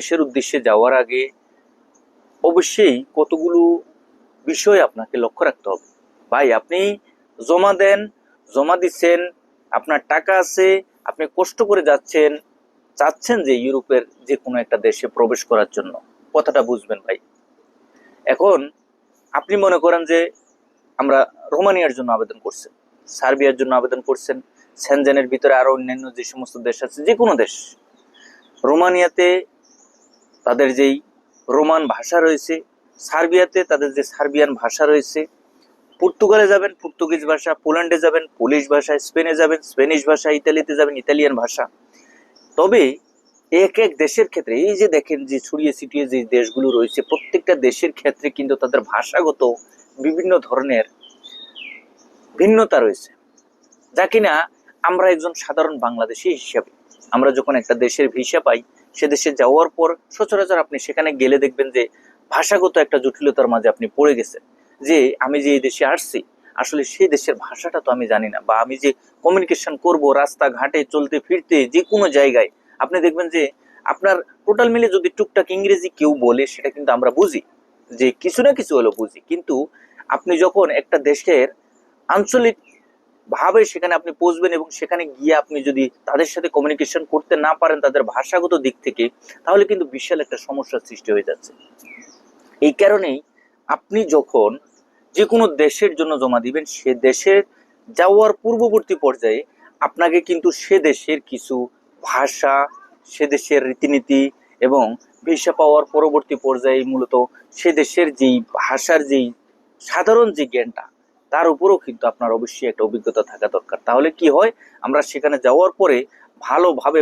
দেশের উদ্দেশ্যে যাওয়ার আগে অবশ্যই কতগুলো বিষয় আপনাকে লক্ষ্য রাখতে হবে। ভাই, আপনি জমা দেন, জমা দিচ্ছেন, আপনার টাকা আছে, আপনি কষ্ট করে যাচ্ছেন, চাচ্ছেন যে ইউরোপের যে কোনো একটা দেশে প্রবেশ করার জন্য। কথাটা বুঝবেন ভাই। এখন আপনি মনে করেন যে আমরা রোমানিয়ার জন্য আবেদন করছেন, সার্বিয়ার জন্য আবেদন করছেন, সেনজেনের ভিতরে আরো অন্যান্য যে সমস্ত দেশ আছে, যে কোনো দেশ। রোমানিয়াতে তাদের যেই রোমান ভাষা রয়েছে, সার্বিয়াতে তাদের যে সার্বিয়ান ভাষা রয়েছে, পর্তুগালে যাবেন পর্তুগিজ ভাষা, পোল্যান্ডে যাবেন পোলিশ ভাষা, স্পেনে যাবেন স্পেনিশ ভাষা, ইতালিতে যাবেন ইতালিয়ান ভাষা। তবে এক এক দেশের ক্ষেত্রে এই যে দেখেন যে ছড়িয়ে ছিটিয়ে যে দেশগুলো রয়েছে, প্রত্যেকটা দেশের ক্ষেত্রে কিন্তু তাদের ভাষাগত বিভিন্ন ধরনের ভিন্নতা রয়েছে, যা কিনা আমরা একজন সাধারণ বাংলাদেশি হিসাবে আমরা যখন একটা দেশের ভিসা পাই, সে দেশে যাওয়ার পর সচরাচর আপনি সেখানে গেলে দেখবেন যে ভাষাগত একটা জটিলতার মাঝে আপনি পড়ে গেছেন, যে আমি যে এই দেশে আসছি আসলে সেই দেশের ভাষাটা তো আমি জানি না, বা আমি যে কমিউনিকেশন করব রাস্তাঘাটে চলতে ফিরতে যে কোনো জায়গায়, আপনি দেখবেন যে আপনার টোটাল মিলে যদি টুকটাক ইংরেজি কেউ বলে সেটা কিন্তু আমরা বুঝি, যে কিছু না কিছু হলো বুঝি। কিন্তু আপনি যখন একটা দেশের আঞ্চলিক ভাবে সেখানে আপনি পৌঁছবেন এবং সেখানে গিয়ে আপনি যদি তাদের সাথে কমিউনিকেশন করতে না পারেন তাদের ভাষাগত দিক থেকে, তাহলে কিন্তু বিশাল একটা সমস্যার সৃষ্টি হয়ে যাচ্ছে। এই কারণেই আপনি যখন যে কোনো দেশের জন্য জমা দিবেন, সে দেশে যাওয়ার পূর্ববর্তী পর্যায়ে আপনাকে কিন্তু সে দেশের কিছু ভাষা, সে দেশের রীতিনীতি এবং ভিসা পাওয়ার পরবর্তী পর্যায়ে মূলত সে দেশের যেই ভাষার যেই সাধারণ যে জ্ঞানটা, তার উপরেও কিন্তু আপনার অবশ্যই একটা অভিজ্ঞতা থাকা দরকার। তাহলে কি হয়, আমরা সেখানে যাওয়ার পরে ভালোভাবে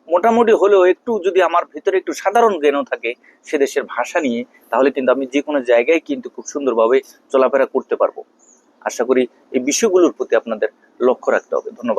মোটামুটি হলেও একটু যদি আমার ভিতরে একটু সাধারণ জ্ঞানও থাকে সে দেশের ভাষা নিয়ে, তাহলে কিন্তু আমি যে কোনো জায়গায় কিন্তু খুব সুন্দরভাবে চলাফেরা করতে পারবো। আশা করি এই বিষয়গুলোর প্রতি আপনাদের লক্ষ্য রাখতে হবে। ধন্যবাদ।